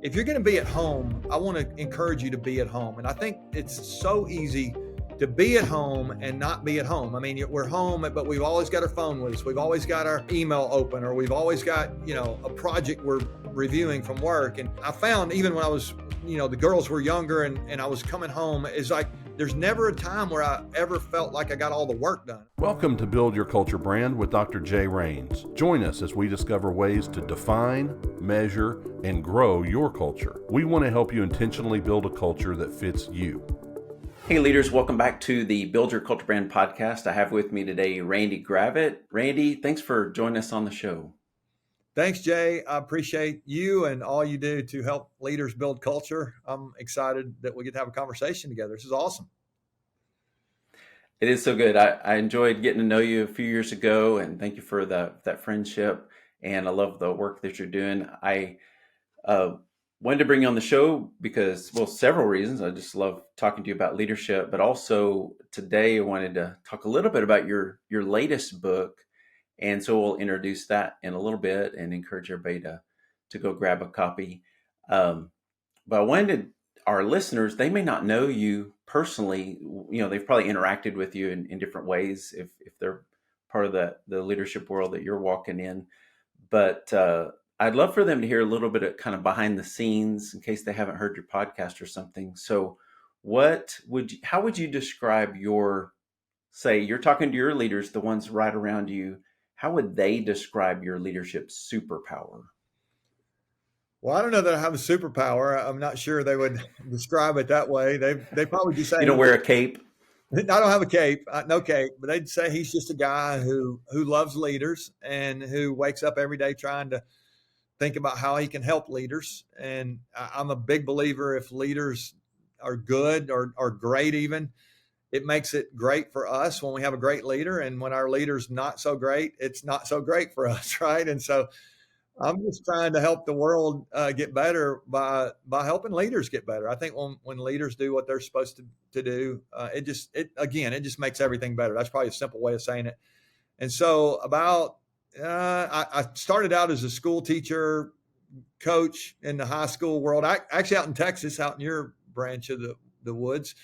if you're going to be at home, I want to encourage you to be at home. And I think it's so easy to be at home and not be at home. I mean, we're home, but we've always got our phone with us. We've always got our email open, or we've always got, a project we're reviewing from work. And I found even when I was, the girls were younger and I was coming home, it's like, there's never a time where I ever felt like I got all the work done. Welcome to Build Your Culture Brand with Dr. Jay Rains. Join us as we discover ways to define, measure, and grow your culture. We want to help you intentionally build a culture that fits you. Hey leaders, welcome back to the Build Your Culture Brand podcast. I have with me today Randy Gravitt. Randy, thanks for joining us on the show. Thanks, Jay. I appreciate you and all you do to help leaders build culture. I'm excited that we get to have a conversation together. This is awesome. It is so good. I enjoyed getting to know you a few years ago, and thank you for that friendship. And I love the work that you're doing. I wanted to bring you on the show because, well, several reasons. I just love talking to you about leadership, but also today I wanted to talk a little bit about your latest book. And so we'll introduce that in a little bit and encourage everybody to go grab a copy. But I wanted our listeners, they may not know you personally. They've probably interacted with you in different ways if they're part of the leadership world that you're walking in. But I'd love for them to hear a little bit of kind of behind the scenes in case they haven't heard your podcast or something. So how would you describe say you're talking to your leaders, the ones right around you, how would they describe your leadership superpower? Well, I don't know that I have a superpower. I'm not sure they would describe it that way. They probably just say, you don't wear a cape? I don't have a cape, no cape, but they'd say he's just a guy who loves leaders and who wakes up every day trying to think about how he can help leaders. And I'm a big believer if leaders are good or great even, it makes it great for us when we have a great leader. And when our leader's not so great, it's not so great for us, right? And so I'm just trying to help the world get better by helping leaders get better. I think when leaders do what they're supposed to do, it just makes everything better. That's probably a simple way of saying it. And so I started out as a school teacher, coach in the high school world. Actually out in Texas, out in your branch of the woods.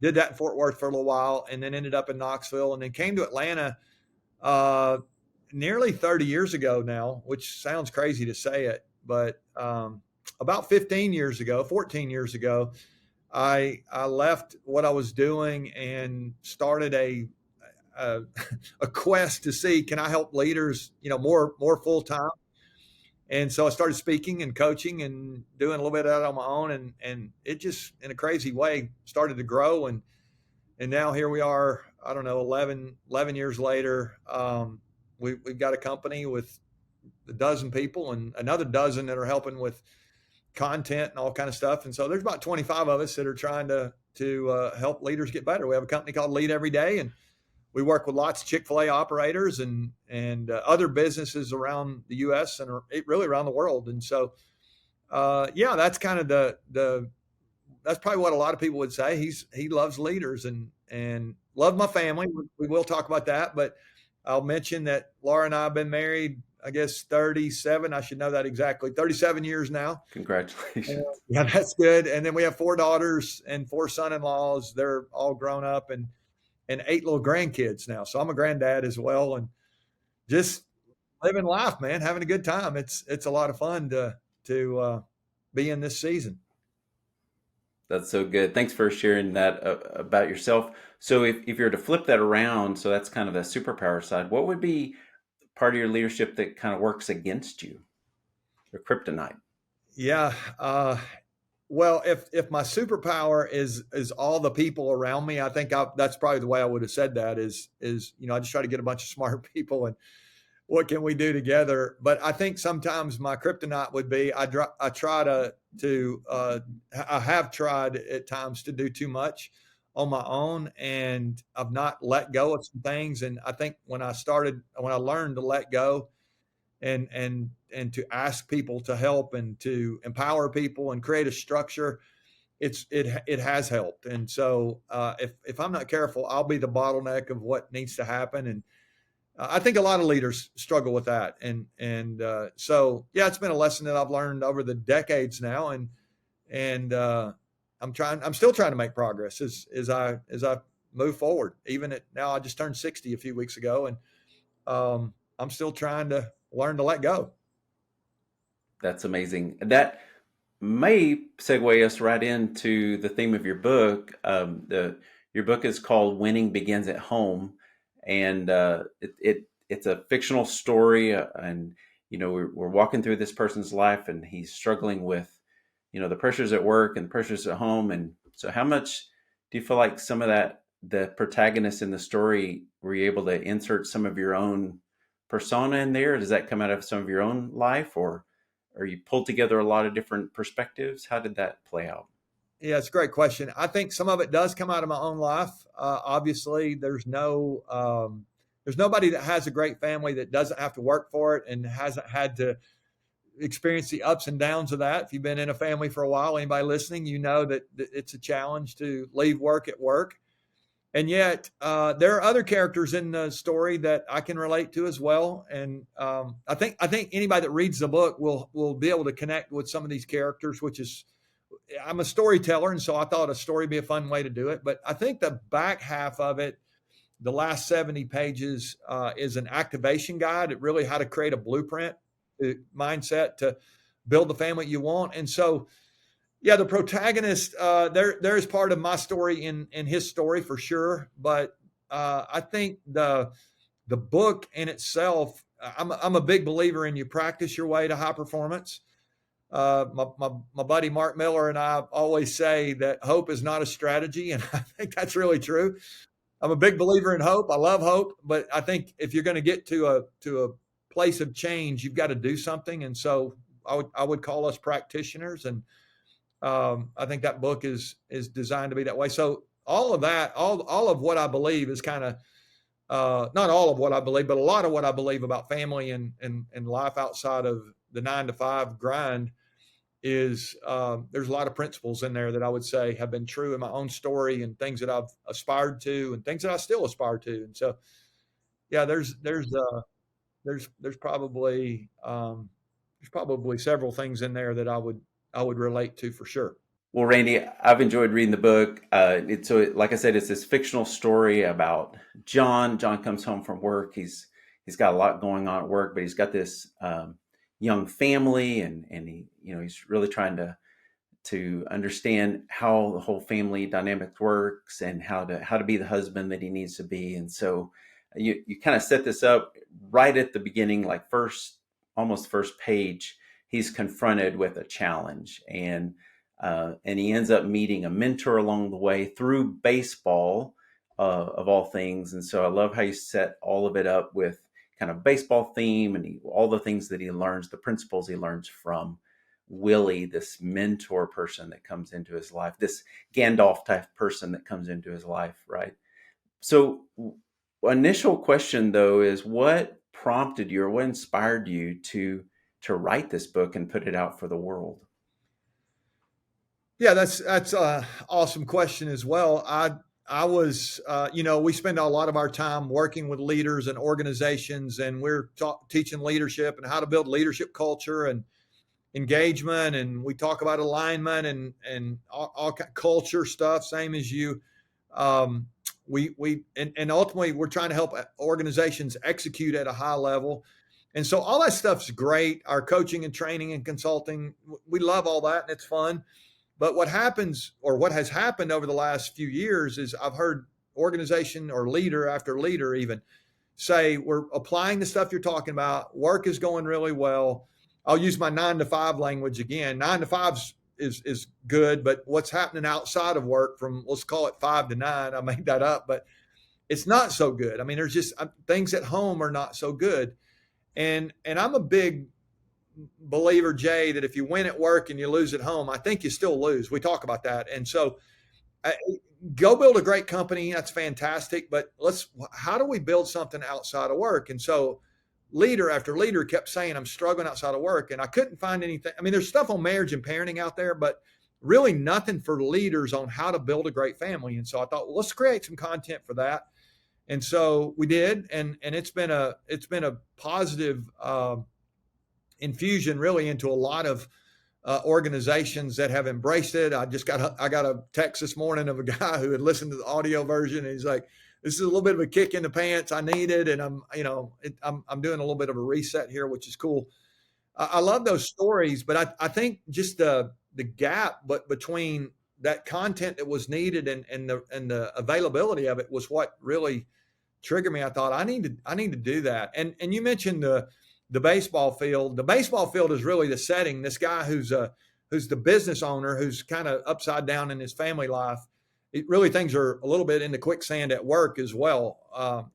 Did that in Fort Worth for a little while and then ended up in Knoxville and then came to Atlanta nearly 30 years ago now, which sounds crazy to say it, but about 14 years ago, I left what I was doing and started a quest to see, can I help leaders, more full time? And so I started speaking and coaching and doing a little bit of that on my own. And it just, in a crazy way, started to grow. And now here we are, I don't know, 11 years later. We've got a company with a dozen people and another dozen that are helping with content and all kind of stuff. And so there's about 25 of us that are trying to help leaders get better. We have a company called Lead Every Day, and we work with lots of Chick-fil-A operators and other businesses around the U.S. and really around the world. And so, that's kind of that's probably what a lot of people would say. He loves leaders and love my family. We will talk about that, but I'll mention that Laura and I have been married, I guess 37. I should know that exactly. 37 years now. Congratulations. Yeah, that's good. And then we have 4 daughters and 4 son-in-laws. They're all grown up and 8 little grandkids now. So I'm a granddad as well, and just living life, man, having a good time. It's a lot of fun to be in this season. That's so good. Thanks for sharing that about yourself. So if you're to flip that around, so that's kind of the superpower side, what would be part of your leadership that kind of works against you, or kryptonite? Yeah. Well, if my superpower is all the people around me, I think that's probably the way I would have said that is, I just try to get a bunch of smart people and what can we do together? But I think sometimes my kryptonite would be, I have tried at times to do too much on my own, and I've not let go of some things. And I think when I learned to let go and to ask people to help and to empower people and create a structure, it has helped. And so if I'm not careful, I'll be the bottleneck of what needs to happen. I think a lot of leaders struggle with that. So, yeah, it's been a lesson that I've learned over the decades now. And I'm still trying to make progress as I move forward. Now, I just turned 60 a few weeks ago, and I'm still trying to learn to let go. That's amazing. That may segue us right into the theme of your book. Your book is called "Winning Begins at Home," and it's a fictional story. And we're walking through this person's life, and he's struggling with the pressures at work and pressures at home. And so, how much do you feel like some of that the protagonists in the story were you able to insert some of your own persona in there? Does that come out of some of your own life, or you pulled together a lot of different perspectives? How did that play out? Yeah, it's a great question. I think some of it does come out of my own life. Obviously, there's nobody that has a great family that doesn't have to work for it and hasn't had to experience the ups and downs of that. If you've been in a family for a while, anybody listening, you know that it's a challenge to leave work at work. And yet, there are other characters in the story that I can relate to as well. And I think anybody that reads the book will be able to connect with some of these characters, which is, I'm a storyteller, and so I thought a story would be a fun way to do it. But I think the back half of it, the last 70 pages, is an activation guide. It really how to create a blueprint mindset to build the family you want. And so, yeah, the protagonist, there is part of my story in his story for sure. But I think the book in itself, I'm a big believer in you practice your way to high performance. My buddy Mark Miller and I always say that hope is not a strategy, and I think that's really true. I'm a big believer in hope. I love hope, but I think if you're going to get to a place of change, you've got to do something. And so I would call us practitioners, and I think that book is designed to be that way. So all of that, all of what I believe is kind of not all of what I believe, but a lot of what I believe about family and life outside of the 9-to-5 grind is there's a lot of principles in there that I would say have been true in my own story and things that I've aspired to and things that I still aspire to. And so, yeah, there's probably several things in there that I would relate to for sure. Well, Randy, I've enjoyed reading the book. Like I said, it's this fictional story about John. John comes home from work. He's got a lot going on at work, but he's got this young family, and he's really trying to understand how the whole family dynamic works and how to be the husband that he needs to be. And so you kind of set this up right at the beginning, like almost first page. He's confronted with a challenge, and he ends up meeting a mentor along the way through baseball, of all things. And so I love how you set all of it up with kind of baseball theme and all the things that he learns, the principles he learns from Willie, this mentor person that comes into his life, this Gandalf type person that comes into his life, right? So initial question though is, what prompted you or what inspired you to write this book and put it out for the world? Yeah, that's a awesome question as well. I was, we spend a lot of our time working with leaders and organizations, and we're teaching leadership and how to build leadership culture and engagement. And we talk about alignment and all culture stuff, same as you. And ultimately we're trying to help organizations execute at a high level. And so all that stuff's great. Our coaching and training and consulting, we love all that and it's fun. But what happens, or what has happened over the last few years, is I've heard organization or leader after leader even say, we're applying the stuff you're talking about. Work is going really well. I'll use my 9-to-5 language again. 9-to-5 is good, but what's happening outside of work from, let's call it 5 to 9, I made that up, but it's not so good. I mean, there's just things at home are not so good. And I'm a big believer, Jay, that if you win at work and you lose at home, I think you still lose. We talk about that. And so go build a great company. That's fantastic. But how do we build something outside of work? And so leader after leader kept saying, I'm struggling outside of work. And I couldn't find anything. I mean, there's stuff on marriage and parenting out there, but really nothing for leaders on how to build a great family. And so I thought, well, let's create some content for that. And so we did, and it's been a positive infusion really into a lot of organizations that have embraced it. I got a text this morning of a guy who had listened to the audio version, and he's like, "This is a little bit of a kick in the pants I needed," and I'm doing a little bit of a reset here, which is cool. I love those stories, but I think just the gap, but between that content that was needed and the availability of it was what really triggered me. I thought I need to do that. And you mentioned the baseball field. The baseball field is really the setting. This guy who's the business owner, who's kind of upside down in his family life, it really things are a little bit in the quicksand at work as well.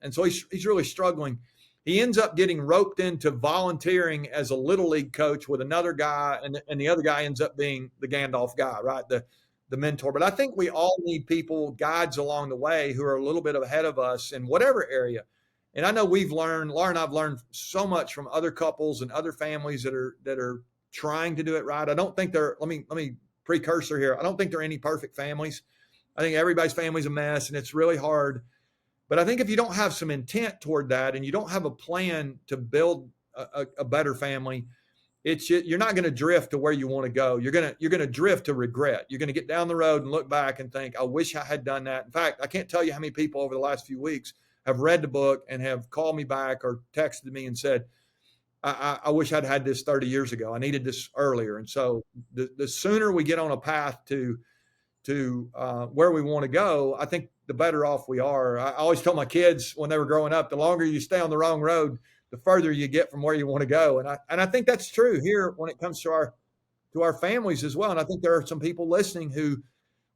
And so he's really struggling. He ends up getting roped into volunteering as a little league coach with another guy, and the other guy ends up being the Gandalf guy, right? The mentor. But I think we all need people, guides along the way who are a little bit ahead of us in whatever area. And I know Laura and I've learned so much from other couples and other families that are trying to do it right. I don't think let me precursor here. I don't think there are any perfect families. I think everybody's family's a mess, and it's really hard. But I think if you don't have some intent toward that, and you don't have a plan to build a better family, you're not going to drift to where you want to go. You're going to drift to regret. You're going to get down the road and look back and think, I wish I had done that. In fact, I can't tell you how many people over the last few weeks have read the book and have called me back or texted me and said, I wish I'd had this 30 years ago. I needed this earlier. And so the sooner we get on a path to where we want to go, I think the better off we are. I always tell my kids when they were growing up, the longer you stay on the wrong road, the further you get from where you want to go. And I think that's true here when it comes to our families as well. And I think there are some people listening who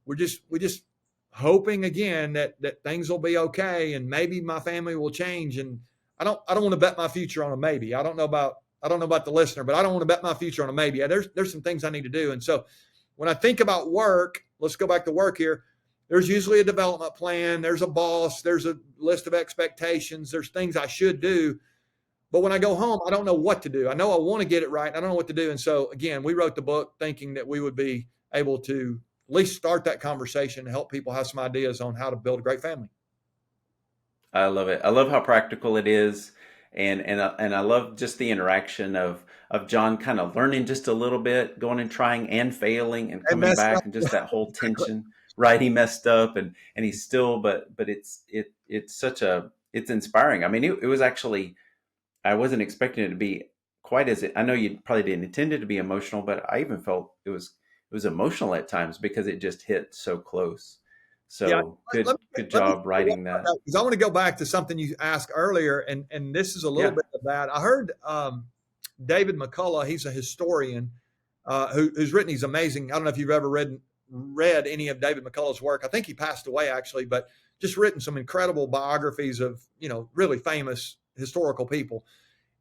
we're just hoping again that things will be okay and maybe my family will change. And I don't want to bet my future on a maybe. I don't know about the listener, but I don't want to bet my future on a maybe. There's some things I need to do. And so when I think about work, let's go back to work here. There's usually a development plan. There's a boss. There's a list of expectations. There's things I should do. But when I go home, I don't know what to do. I know I want to get it right. I don't know what to do. And so, again, we wrote the book thinking that we would be able to at least start that conversation and help people have some ideas on how to build a great family. I love it. I love how practical it is. And I love just the interaction of John kind of learning just a little bit, going and trying and failing and coming back, and just that whole tension. Right, he messed up and he's still, but it's inspiring. I mean, it was actually, I wasn't expecting it to be quite as, I know you probably didn't intend it to be emotional, but I even felt it was emotional at times because it just hit so close. So yeah, good job writing that. Because I want to go back to something you asked earlier, and this is a little bit of that. I heard David McCullough, he's a historian who's written these amazing, I don't know if you've ever read any of David McCullough's work. I think he passed away actually, but just written some incredible biographies of, really famous historical people.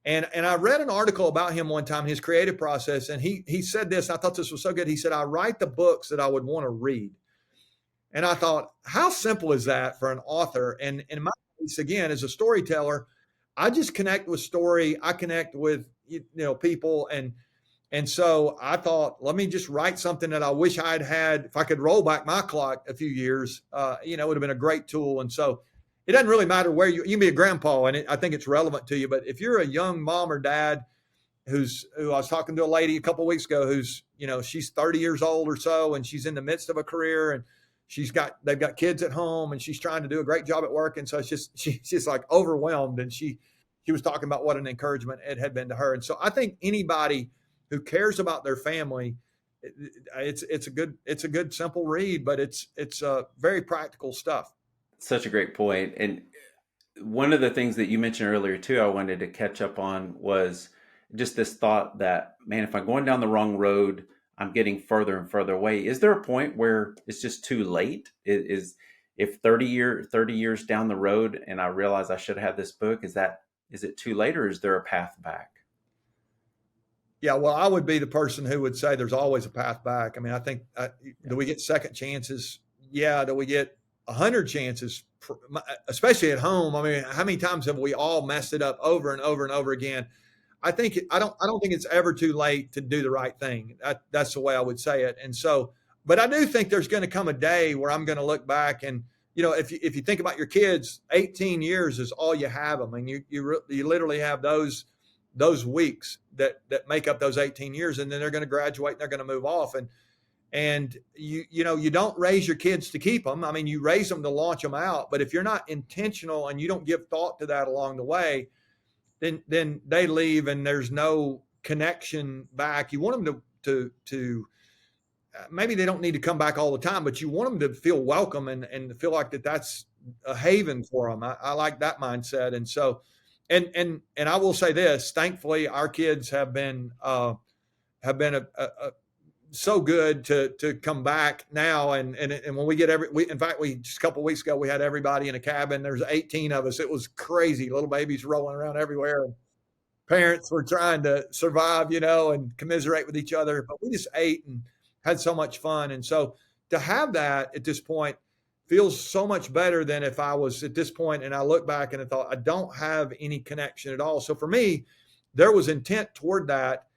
And I read an article about him one time, his creative process, and he said this, and I thought this was so good. He said, I write the books that I would want to read. And I thought, how simple is that for an author? And in my case, again, as a storyteller, I just connect with story. I connect with, people. And so I thought, let me just write something that I wish I'd had. If I could roll back my clock a few years, it would have been a great tool. And so it doesn't really matter where you can be a grandpa, and I think it's relevant to you. But if you're a young mom or dad who I was talking to a lady a couple of weeks ago who's, she's 30 years old or so, and she's in the midst of a career, and they've got kids at home, and she's trying to do a great job at work. And so she's like overwhelmed. And she was talking about what an encouragement it had been to her. And so I think anybody who cares about their family, it's a good simple read, but it's very practical stuff. Such a great point. And one of the things that you mentioned earlier too, I wanted to catch up on was just this thought that, man, if I'm going down the wrong road, I'm getting further and further away. Is there a point where it's just too late? If 30 years down the road and I realize I should have this book, is it too late, or is there a path back? Yeah, well, I would be the person who would say there's always a path back. I mean, I think, do we get second chances? Yeah. Do we get 100 chances, especially at home? I mean, how many times have we all messed it up over and over and over again? I don't think it's ever too late to do the right thing. That's the way I would say it. And so, but I do think there's going to come a day where I'm going to look back and if you think about your kids, 18 years is all you have them. I mean, you literally have those weeks that make up those 18 years, and then they're going to graduate and they're going to move off. And you don't raise your kids to keep them. I mean, you raise them to launch them out. But if you're not intentional and you don't give thought to that along the way, then they leave and there's no connection back. You want them to maybe they don't need to come back all the time, but you want them to feel welcome and feel like that's a haven for them. I like that mindset. And so, and I will say this, thankfully our kids have been so good to come back now. And when we get in fact, just a couple of weeks ago, we had everybody in a cabin. There's 18 of us. It was crazy. Little babies rolling around everywhere. And parents were trying to survive, and commiserate with each other, but we just ate and had so much fun. And so to have that at this point feels so much better than if I was at this point and I look back and I thought, I don't have any connection at all. So for me, there was intent toward that.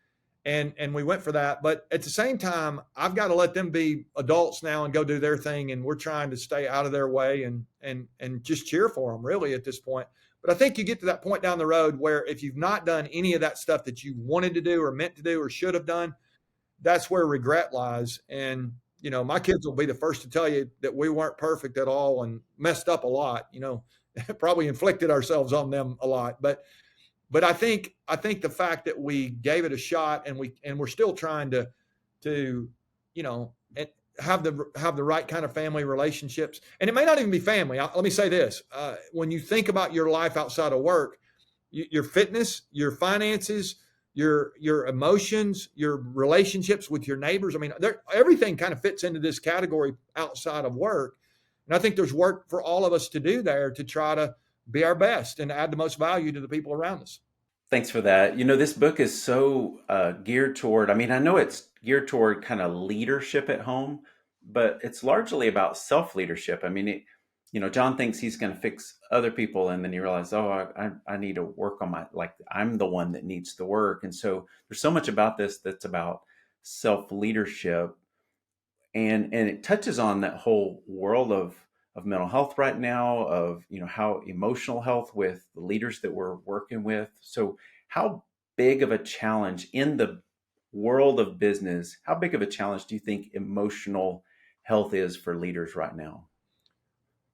And we went for that. But at the same time, I've got to let them be adults now and go do their thing. And we're trying to stay out of their way and just cheer for them really at this point. But I think you get to that point down the road where if you've not done any of that stuff that you wanted to do or meant to do or should have done, that's where regret lies. And, my kids will be the first to tell you that we weren't perfect at all and messed up a lot, probably inflicted ourselves on them a lot. But I think the fact that we gave it a shot and we're still trying to have the right kind of family relationships. And it may not even be family. Let me say this. When you think about your life outside of work, your fitness, your finances, your emotions, your relationships with your neighbors. I mean, everything kind of fits into this category outside of work. And I think there's work for all of us to do there to try to be our best and add the most value to the people around us. Thanks for that. This book is so geared toward, I know it's geared toward kind of leadership at home, but it's largely about self-leadership. John thinks he's going to fix other people, and then he realizes, I need to work on I'm the one that needs the work. And so there's so much about this that's about self-leadership, and it touches on that whole world of mental health right now, of how emotional health with the leaders that we're working with. So how big of a challenge in the world of business, how big of a challenge do you think emotional health is for leaders right now?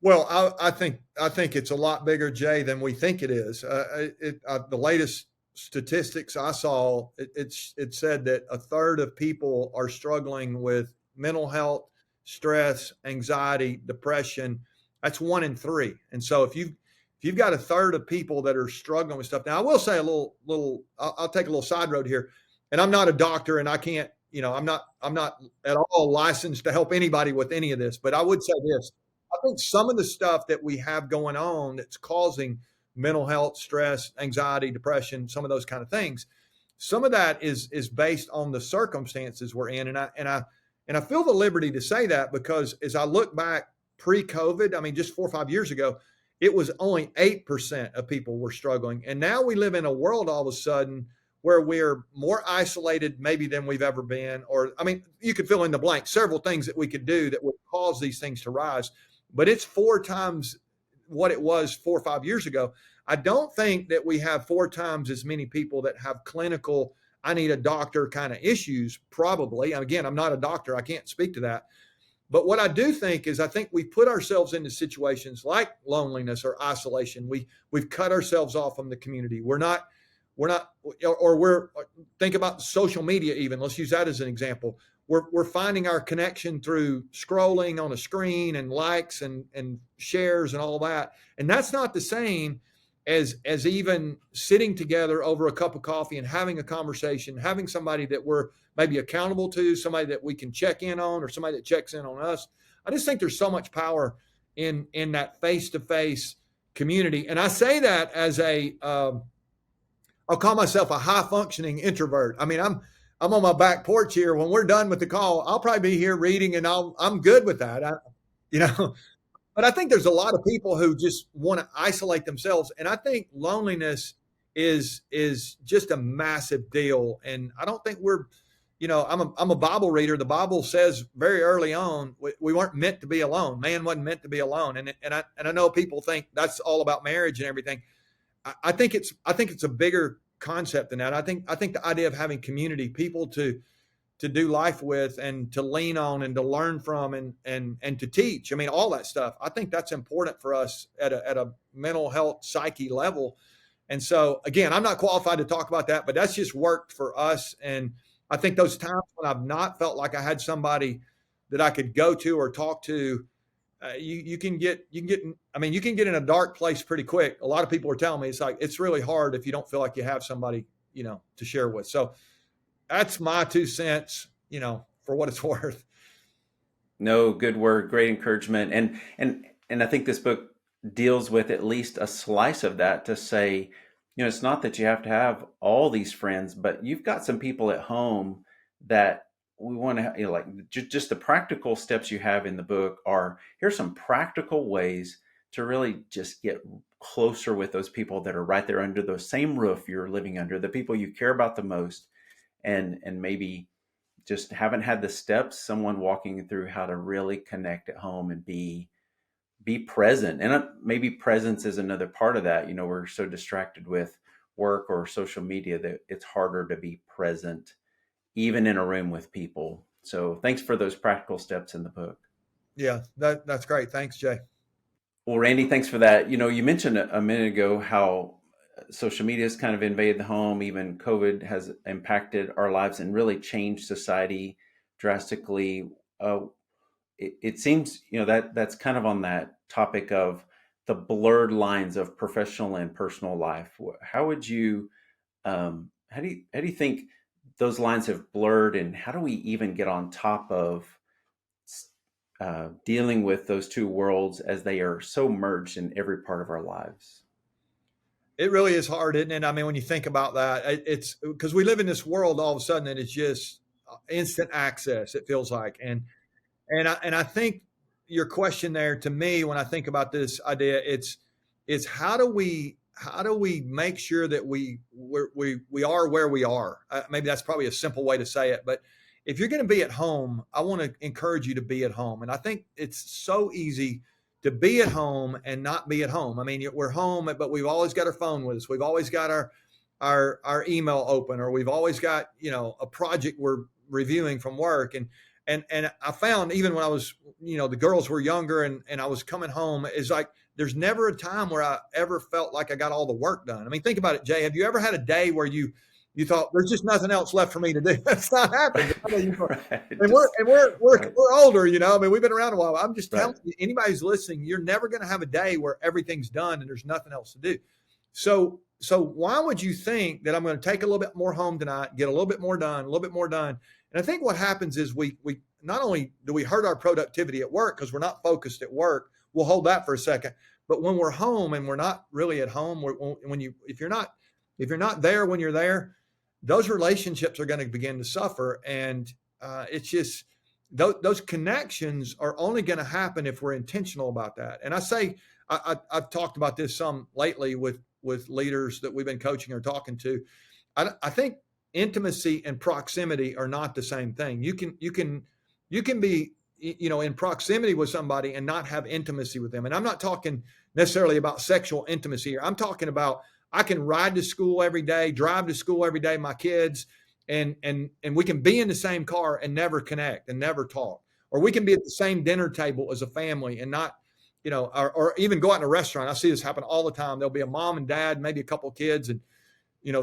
Well, I think it's a lot bigger, Jay, than we think it is. The latest statistics I saw, it said that a third of people are struggling with mental health, stress, anxiety, depression. That's 1 in 3. And so if you've got a third of people that are struggling with stuff. Now, I will say I'll take a little side road here. And I'm not a doctor, and I can't, I'm not at all licensed to help anybody with any of this. But I would say this. I think some of the stuff that we have going on that's causing mental health, stress, anxiety, depression, some of those kind of things, some of that is based on the circumstances we're in. And I feel the liberty to say that because as I look back pre-COVID, just 4 or 5 years ago, it was only 8% of people were struggling. And now we live in a world all of a sudden where we're more isolated maybe than we've ever been. Or, you could fill in the blank, several things that we could do that would cause these things to rise. But it's 4 times what it was 4 or 5 years ago. I don't think that we have 4 times as many people that have clinical, I need a doctor kind of issues, probably. And again, I'm not a doctor. I can't speak to that. But what I do think is I think we put ourselves into situations like loneliness or isolation. We've cut ourselves off from the community. Think about social media even. Let's use that as an example. We're finding our connection through scrolling on a screen and likes and shares and all that. And that's not the same as even sitting together over a cup of coffee and having a conversation, having somebody that we're maybe accountable to, somebody that we can check in on or somebody that checks in on us. I just think there's so much power in that face-to-face community. And I say that as I'll call myself a high-functioning introvert. I'm on my back porch here. When we're done with the call, I'll probably be here reading, and I'm good with that. But I think there's a lot of people who just want to isolate themselves, and I think loneliness is just a massive deal. And I don't think we're I'm a Bible reader. The Bible says very early on, we weren't meant to be alone. Man wasn't meant to be alone. And I know people think that's all about marriage and everything. I think it's a bigger concept than that. I think the idea of having community, people to do life with and to lean on and to learn from and to teach. I mean, all that stuff. I think that's important for us at a mental health psyche level. And so again, I'm not qualified to talk about that, but that's just worked for us. And I think those times when I've not felt like I had somebody that I could go to or talk to, you can get in a dark place pretty quick. A lot of people are telling me it's really hard if you don't feel like you have somebody, to share with. So that's my 2 cents, for what it's worth. No, good word, great encouragement. And I think this book deals with at least a slice of that to say, it's not that you have to have all these friends, but you've got some people at home that we want to, like just the practical steps you have in the book are, here's some practical ways to really just get closer with those people that are right there under the same roof you're living under, the people you care about the most, and maybe just haven't had the steps, someone walking through how to really connect at home and be present. And maybe presence is another part of that. We're so distracted with work or social media that it's harder to be present even in a room with people. So thanks for those practical steps in the book. Yeah, that's great. Thanks, Jay. Well, Randy, thanks for that. You mentioned a minute ago how social media has kind of invaded the home. Even COVID has impacted our lives and really changed society drastically. It seems, that's kind of on that topic of the blurred lines of professional and personal life. How would you, how do you think those lines have blurred, and how do we even get on top of dealing with those two worlds as they are so merged in every part of our lives? It really is hard, isn't it? I mean, when you think about that, it's because we live in this world all of a sudden and it's just instant access, it feels like. And I think your question there to me, when I think about this idea, it's how do we make sure that we are where we are? Maybe that's probably a simple way to say it, but if you're going to be at home, I want to encourage you to be at home. And I think it's so easy to be at home and not be at home. I mean, we're home, but we've always got our phone with us. We've always got our email open, or we've always got, a project we're reviewing from work. And I found even when I was, the girls were younger and I was coming home, it's like, there's never a time where I ever felt like I got all the work done. I mean, think about it, Jay. Have you ever had a day where you thought there's just nothing else left for me to do? That's not happening. Right. And we're older, I mean, we've been around a while. I'm just telling you, anybody who's listening, you're never going to have a day where everything's done and there's nothing else to do. So why would you think that I'm going to take a little bit more home tonight, get a little bit more done, And I think what happens is we not only do we hurt our productivity at work because we're not focused at work. We'll hold that for a second. But when we're home and we're not really at home, if you're not there when you're there, those relationships are going to begin to suffer. And it's just those connections are only going to happen if we're intentional about that. And I say, I've talked about this some lately with leaders that we've been coaching or talking to. I think intimacy and proximity are not the same thing. You can be, in proximity with somebody and not have intimacy with them. And I'm not talking necessarily about sexual intimacy here. I'm talking about, I can ride to school every day, drive to school every day, my kids, and we can be in the same car and never connect and never talk. Or we can be at the same dinner table as a family and not, or even go out in a restaurant. I see this happen all the time. There'll be a mom and dad, maybe a couple of kids, and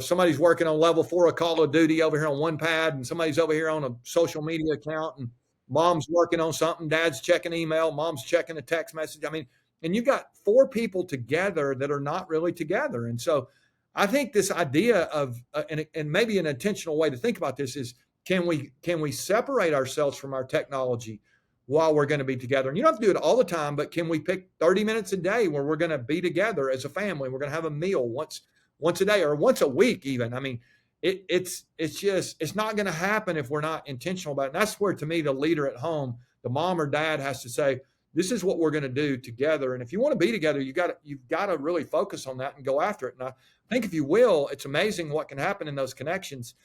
somebody's working on level 4 of Call of Duty over here on one pad, and somebody's over here on a social media account, and mom's working on something, dad's checking email, mom's checking a text message. I mean, and you got 4 people together that are not really together. And so I think this idea of, and maybe an intentional way to think about this is, can we separate ourselves from our technology while we're going to be together? And you don't have to do it all the time, but can we pick 30 minutes a day where we're going to be together as a family? We're going to have a meal once a day or once a week even. I mean, it's not going to happen if we're not intentional about it. And that's where, to me, the leader at home, the mom or dad, has to say, this is what we're going to do together. And if you want to be together, you've got to really focus on that and go after it. And I think if you will, it's amazing what can happen in those connections.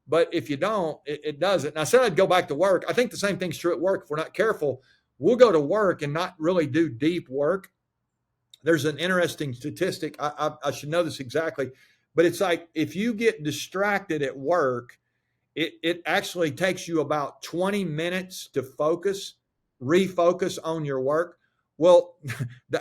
But if you don't, it doesn't. And I said I'd go back to work. I think the same thing's true at work. If we're not careful, we'll go to work and not really do deep work. There's an interesting statistic. I should know this exactly, but it's like if you get distracted at work, it actually takes you about 20 minutes to refocus on your work. Well,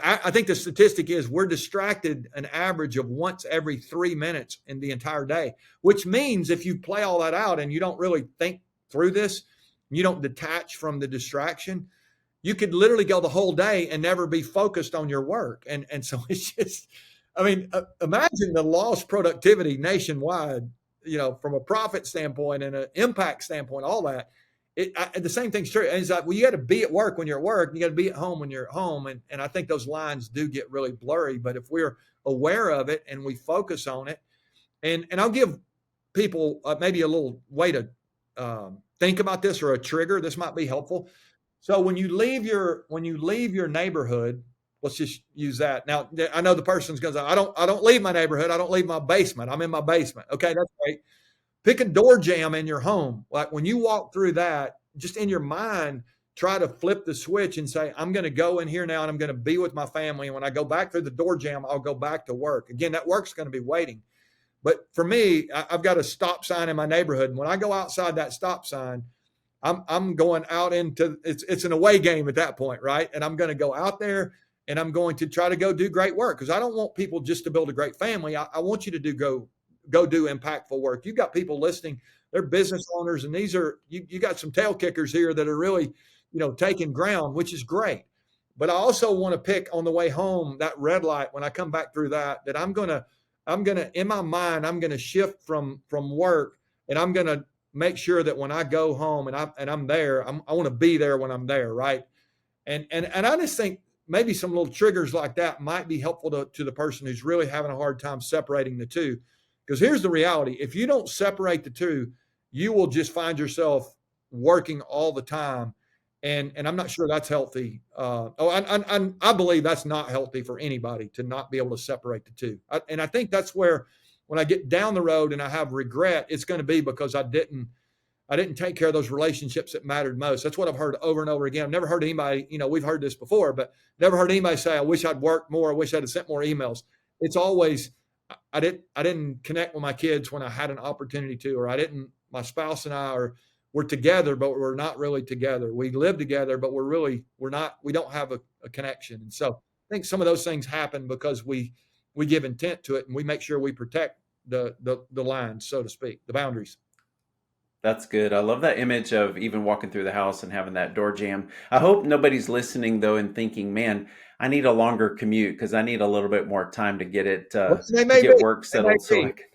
I think the statistic is we're distracted an average of once every 3 minutes in the entire day, which means if you play all that out and you don't really think through this, you don't detach from the distraction, you could literally go the whole day and never be focused on your work. And so it's just, I mean, imagine the lost productivity nationwide, from a profit standpoint and an impact standpoint, all that. The same thing's true. And it's like, well, you got to be at work when you're at work. And you got to be at home when you're at home. And I think those lines do get really blurry. But if we're aware of it and we focus on it, and I'll give people maybe a little way to think about this, or a trigger. This might be helpful. So when you leave your neighborhood, let's just use that. Now, I know the person's going to say, I don't leave my neighborhood. I don't leave my basement. I'm in my basement. Okay, that's great. Pick a door jamb in your home. Like when you walk through that, just in your mind, try to flip the switch and say, I'm going to go in here now and I'm going to be with my family. And when I go back through the door jamb, I'll go back to work. Again, that work's going to be waiting. But for me, I've got a stop sign in my neighborhood. And when I go outside that stop sign, I'm going out into, it's an away game at that point, right? And I'm going to go out there and I'm going to try to go do great work, because I don't want people just to build a great family. I want you to go do impactful work. You've got people listening, they're business owners, and these are, you got some tail kickers here that are really, taking ground, which is great. But I also want to pick on the way home, that red light, when I come back through that I'm going to, in my mind, I'm going to shift from work, and I'm going to make sure that when I go home and I'm there, I want to be there when I'm there. Right. And I just think maybe some little triggers like that might be helpful to the person who's really having a hard time separating the two. Because here's the reality. If you don't separate the two, you will just find yourself working all the time. And I'm not sure that's healthy. I believe that's not healthy for anybody, to not be able to separate the two. And I think that's where, when I get down the road and I have regret, it's going to be because I didn't take care of those relationships that mattered most. That's what I've heard over and over again. I've never heard anybody, we've heard this before, but never heard anybody say, I wish I'd worked more. I wish I'd have sent more emails. It's always, I didn't connect with my kids when I had an opportunity to, or my spouse and I we're together, but we're not really together. We live together, but we don't have a connection. And so I think some of those things happen because we give intent to it, and we make sure we protect the lines, so to speak, the boundaries. That's good. I love that image of even walking through the house and having that door jam. I hope nobody's listening though and thinking, man, I need a longer commute because I need a little bit more time to get it work settled.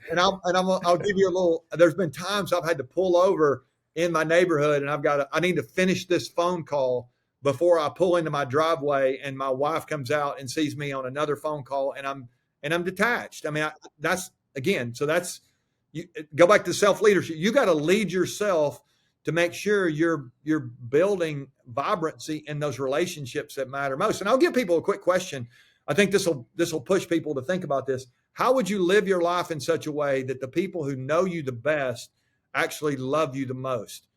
And I'll give you a little. There's been times I've had to pull over in my neighborhood, and I need to finish this phone call before I pull into my driveway, and my wife comes out and sees me on another phone call, and I'm detached. I mean, you go back to self-leadership. You got to lead yourself to make sure you're building vibrancy in those relationships that matter most. And I'll give people a quick question. I think this will push people to think about this. How would you live your life in such a way that the people who know you the best actually love you the most?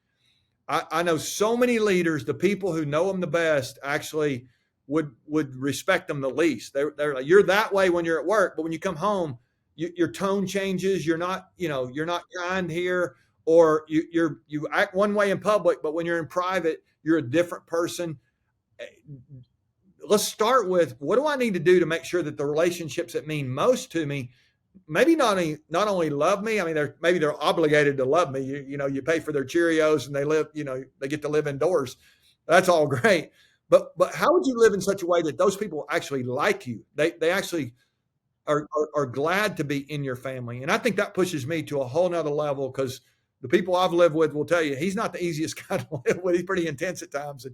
I know so many leaders, the people who know them the best actually would respect them the least. They're like, you're that way when you're at work, but when you come home, your tone changes. You're not kind here, or you act one way in public, but when you're in private, you're a different person. Let's start with, what do I need to do to make sure that the relationships that mean most to me, maybe not only love me. I mean, they're obligated to love me. You pay for their Cheerios and they get to live indoors. That's all great. But how would you live in such a way that those people actually like you? They actually are glad to be in your family. And I think that pushes me to a whole nother level, because the people I've lived with will tell you he's not the easiest guy to live with. He's pretty intense at times.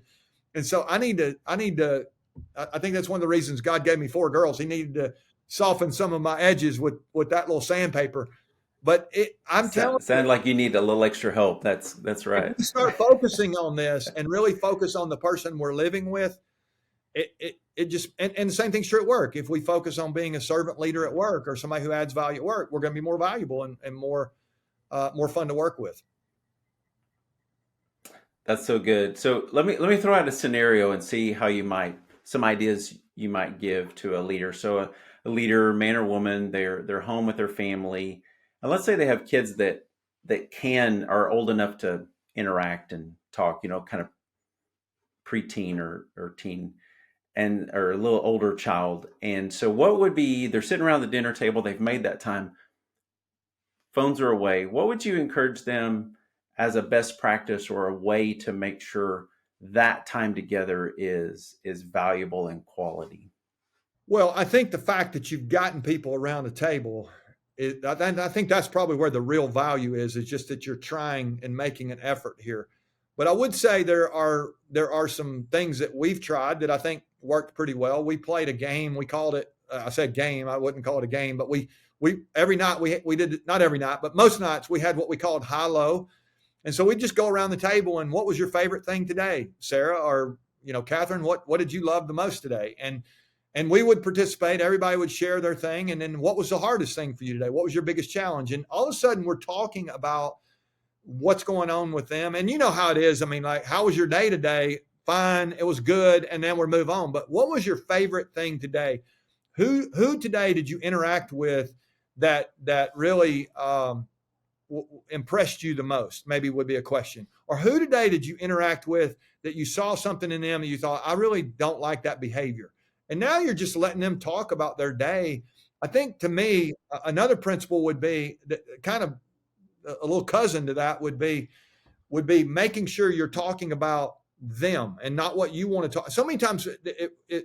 And so I think that's one of the reasons God gave me 4 girls. He needed to soften some of my edges with that little sandpaper. But sound like you need a little extra help. That's right. If we start focusing on this and really focus on the person we're living with, it just, and the same thing's true at work. If we focus on being a servant leader at work, or somebody who adds value at work, we're going to be more valuable and more more fun to work with. That's so good. So let me throw out a scenario and see how some ideas you might give to a leader. So a leader, man or woman, they're home with their family, and let's say they have kids that are old enough to interact and talk, kind of preteen or teen, and or a little older child. And so what would be, they're sitting around the dinner table, they've made that time, phones are away. What would you encourage them as a best practice or a way to make sure that time together is valuable and quality? Well, I think the fact that you've gotten people around the table, I think that's probably where the real value is just that you're trying and making an effort here. But I would say there are some things that we've tried that I think worked pretty well. We played a game. We called it, I said game, I wouldn't call it a game, but we every night we did, not every night, but most nights we had what we called high-low. And so we just go around the table and what was your favorite thing today, Sarah? Or, Catherine, what did you love the most today? And we would participate. Everybody would share their thing. And then what was the hardest thing for you today? What was your biggest challenge? And all of a sudden we're talking about what's going on with them. And you know how it is. I mean, like, how was your day today? Fine. It was good. And then we move on. But what was your favorite thing today? Who today did you interact with that really impressed you the most? Maybe would be a question. Or who today did you interact with that you saw something in them and you thought, I really don't like that behavior? And now you're just letting them talk about their day. I think, to me, another principle would be that, kind of a little cousin to that would be making sure you're talking about them and not what you want to talk. So many times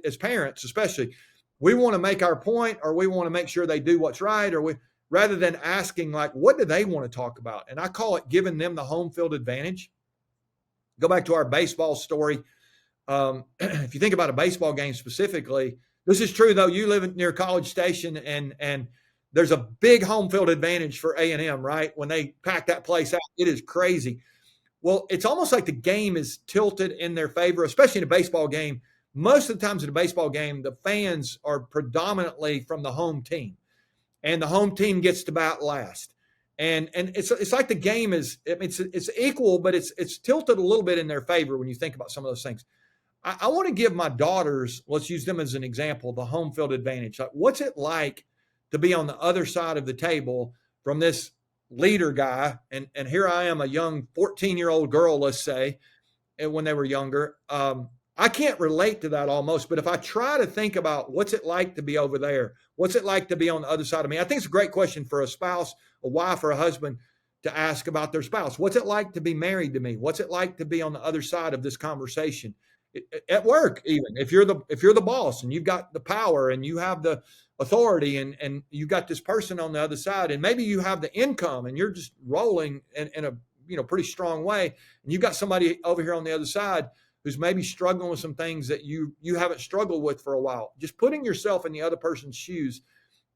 as parents, especially, we want to make our point, or we want to make sure they do what's right, or rather than asking, like, what do they want to talk about? And I call it giving them the home field advantage. Go back to our baseball story. If you think about a baseball game specifically, this is true, though. You live near College Station, and there's a big home field advantage for A&M, right? When they pack that place out, it is crazy. Well, it's almost like the game is tilted in their favor, especially in a baseball game. Most of the times in a baseball game, the fans are predominantly from the home team, and the home team gets to bat last. And it's like the game is, it's equal, but it's tilted a little bit in their favor when you think about some of those things. I want to give my daughters, let's use them as an example, the home field advantage. Like, what's it like to be on the other side of the table from this leader guy? And here I am, a young 14-year-old girl, let's say, when they were younger. I can't relate to that almost, but if I try to think about what's it like to be over there, what's it like to be on the other side of me? I think it's a great question for a spouse, a wife, or a husband to ask about their spouse. What's it like to be married to me? What's it like to be on the other side of this conversation? At work, even if you're the boss and you've got the power and you have the authority, and you got this person on the other side, and maybe you have the income and you're just rolling in a pretty strong way, and you've got somebody over here on the other side who's maybe struggling with some things that you haven't struggled with for a while. Just putting yourself in the other person's shoes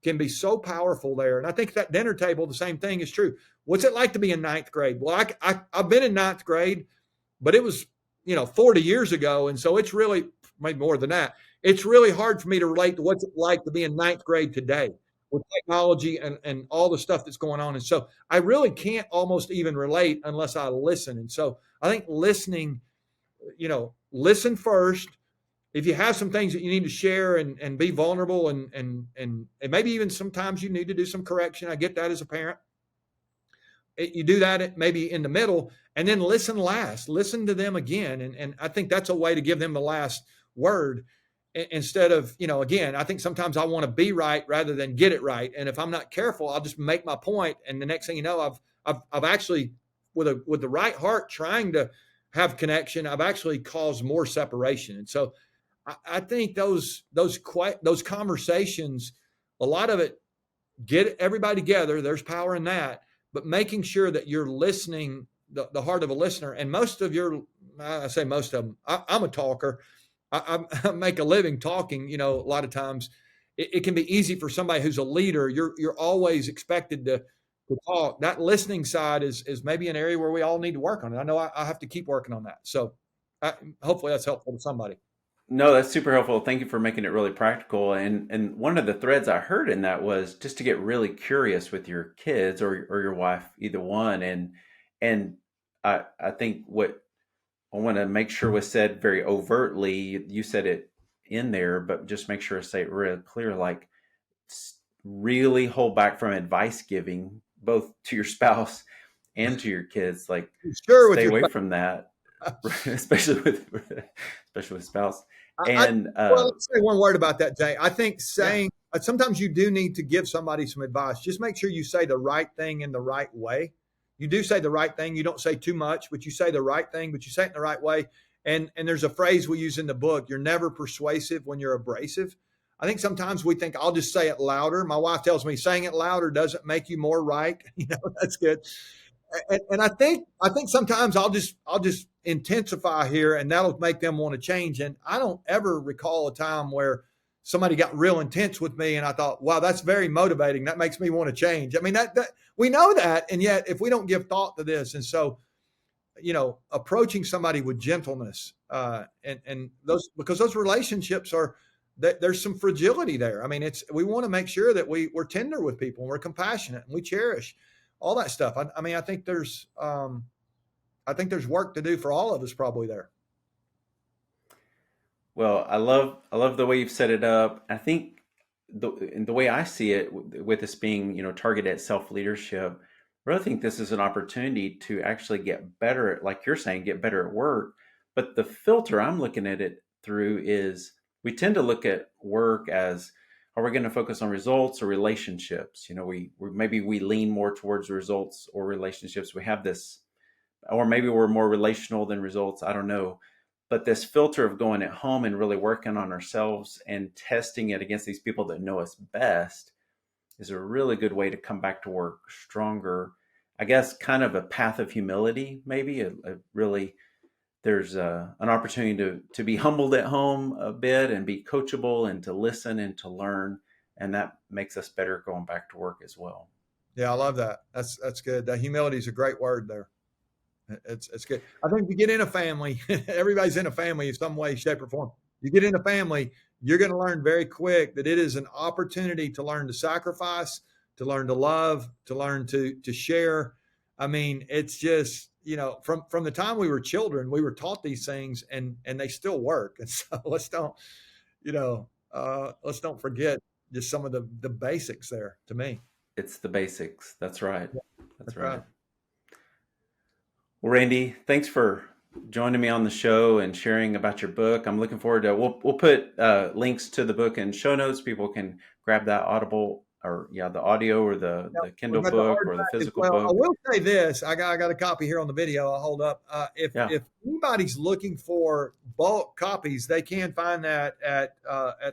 can be so powerful there. And I think that dinner table, the same thing is true. What's it like to be in ninth grade? Well, I've been in ninth grade, but it was 40 years ago. And so it's really, maybe more than that, it's really hard for me to relate to what's it like to be in ninth grade today with technology and all the stuff that's going on. And so I really can't almost even relate unless I listen. And so I think listening, listen first. If you have some things that you need to share and be vulnerable and maybe even sometimes you need to do some correction. I get that as a parent. You do that maybe in the middle, and then listen last. Listen to them again. And I think that's a way to give them the last word instead of, again, I think sometimes I want to be right rather than get it right. And if I'm not careful, I'll just make my point. And the next thing you know, I've actually, with the right heart, trying to have connection, I've actually caused more separation. And so I think those conversations, a lot of it, get everybody together. There's power in that. But making sure that you're listening, the heart of a listener. And I say most of them, I'm a talker. I make a living talking, a lot of times. It can be easy for somebody who's a leader. You're always expected to talk. That listening side is maybe an area where we all need to work on it. I know I have to keep working on that. So hopefully that's helpful to somebody. No, that's super helpful. Thank you for making it really practical. And one of the threads I heard in that was just to get really curious with your kids or your wife, either one. And I think what I want to make sure was said very overtly. You said it in there, but just make sure to say it real clear. Like, really hold back from advice giving, both to your spouse and to your kids. Like, Sure, with stay your away from that, especially with spouse. I And well, let's say one word about that, Jay. I think yeah, saying sometimes you do need to give somebody some advice. Just make sure you say the right thing in the right way. You do say the right thing. You don't say too much, but you say the right thing, but you say it in the right way. And there's a phrase we use in the book: "You're never persuasive when you're abrasive." I think sometimes we think I'll just say it louder. My wife tells me saying it louder doesn't make you more right. That's good. And I think sometimes I'll just intensify here, and that'll make them want to change. And I don't ever recall a time where somebody got real intense with me, and I thought, wow, that's very motivating. That makes me want to change. I mean, that we know that, and yet if we don't give thought to this, and so approaching somebody with gentleness, and those, because those relationships are that there's some fragility there. I mean, we want to make sure that we're tender with people, and we're compassionate, and we cherish all that stuff. I mean, I think there's work to do for all of us probably there. well, I love the way you've set it up. I think the way I see it, with this being targeted at self leadership, I really think this is an opportunity to actually get better at, like you're saying, get better at work. But the filter I'm looking at it through is, we tend to look at work as, are we going to focus on results or relationships? We maybe we lean more towards results or relationships. We have this, or maybe we're more relational than results. I don't know. But this filter of going at home and really working on ourselves and testing it against these people that know us best is a really good way to come back to work stronger. I guess kind of a path of humility, maybe really, there's an opportunity to be humbled at home a bit and be coachable and to listen and to learn. And that makes us better going back to work as well. Yeah, I love that. That's good. That humility is a great word there. It's good. I think you get in a family, everybody's in a family in some way, shape, or form. You get in a family, you're going to learn very quick that it is an opportunity to learn to sacrifice, to learn to love, to learn to share. I mean, it's just from the time we were children, we were taught these things, and they still work. And so let's don't forget just some of the basics there. To me, It's the basics. That's right. yeah, That's that's right. right. Well, Randy, thanks for joining me on the show and sharing about your book. I'm looking forward to. We'll put links to the book in show notes. People can grab that Audible, or the audio, or Yeah, the we Kindle got the book or the hardback as physical well. I book. will say this: I got a copy here on the video. I'll hold up. If Yeah, if anybody's looking for bulk copies, they can find that at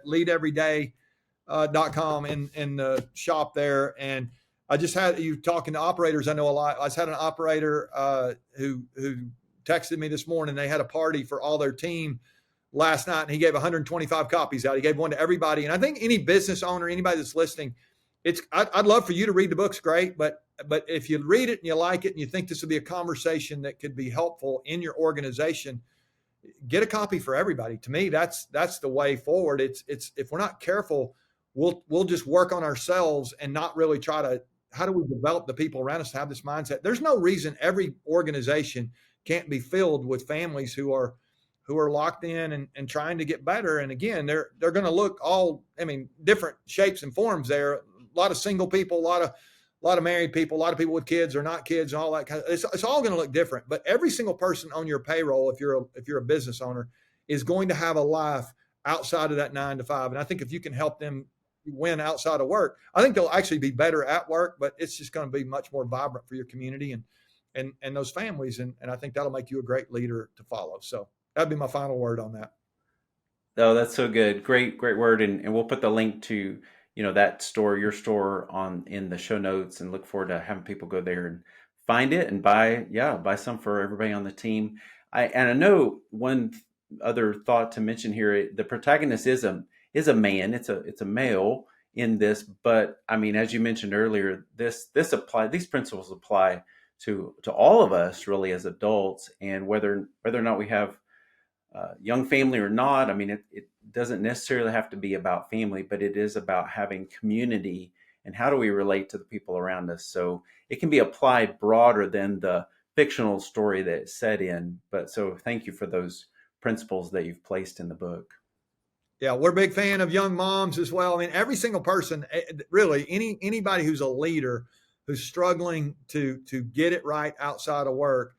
leadeveryday.com in the shop there. And I just had you talking to operators. I know a lot. I just had an operator who texted me this morning. They had a party for all their team last night, and he gave 125 copies out. He gave one to everybody. And I think any business owner, anybody that's listening, I'd love for you to read the book's great, but if you read it and you like it and you think this would be a conversation that could be helpful in your organization, get a copy for everybody. To me, that's the way forward. It's if we're not careful, we'll just work on ourselves and not really try to, how do we develop the people around us to have this mindset? There's no reason every organization can't be filled with families who are locked in and trying to get better. And again, they're going to look all, I mean, different shapes and forms there. A lot of single people, a lot of married people, a lot of people with kids or not kids, and all that kind of. It's all going to look different. But every single person on your payroll, if you're a business owner, is going to have a life outside of that 9 to 5. And I think if you can help them win outside of work, I think they'll actually be better at work. But it's just going to be much more vibrant for your community and those families. And I think that'll make you a great leader to follow. So that'd be my final word on that. oh, that's so good. Great word. And we'll put the link to that store, your store, on in the show notes, and look forward to having people go there and find it and buy some for everybody on the team. I know one other thought to mention here: the protagonist is a man. It's a male in this, but I mean, as you mentioned earlier, these principles apply to all of us really as adults, and whether or not we have young family or not. I mean, it doesn't necessarily have to be about family, but it is about having community and how do we relate to the people around us. So it can be applied broader than the fictional story that it's set in. But so thank you for those principles that you've placed in the book. Yeah, we're a big fan of young moms as well. I mean, every single person, really, anybody who's a leader who's struggling to get it right outside of work.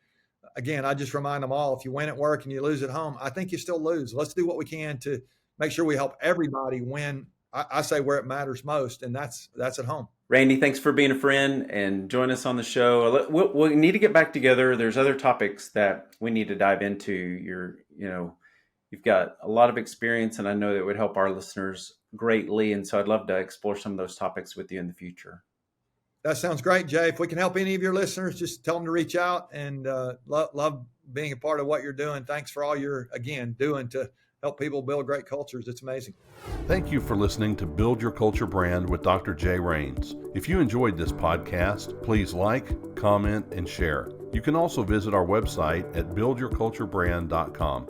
Again, I just remind them all, if you win at work and you lose at home, I think you still lose. Let's do what we can to make sure we help everybody win. I say where it matters most, and that's at home. Randy, thanks for being a friend and join us on the show. We'll need to get back together. There's other topics that we need to dive into. You've got a lot of experience, and I know that would help our listeners greatly. And so I'd love to explore some of those topics with you in the future. That sounds great, Jay. If we can help any of your listeners, just tell them to reach out, and love being a part of what you're doing. Thanks for all you're, again, doing to help people build great cultures. It's amazing. Thank you for listening to Build Your Culture Brand with Dr. Jay Rains. If you enjoyed this podcast, please like, comment, and share. You can also visit our website at buildyourculturebrand.com.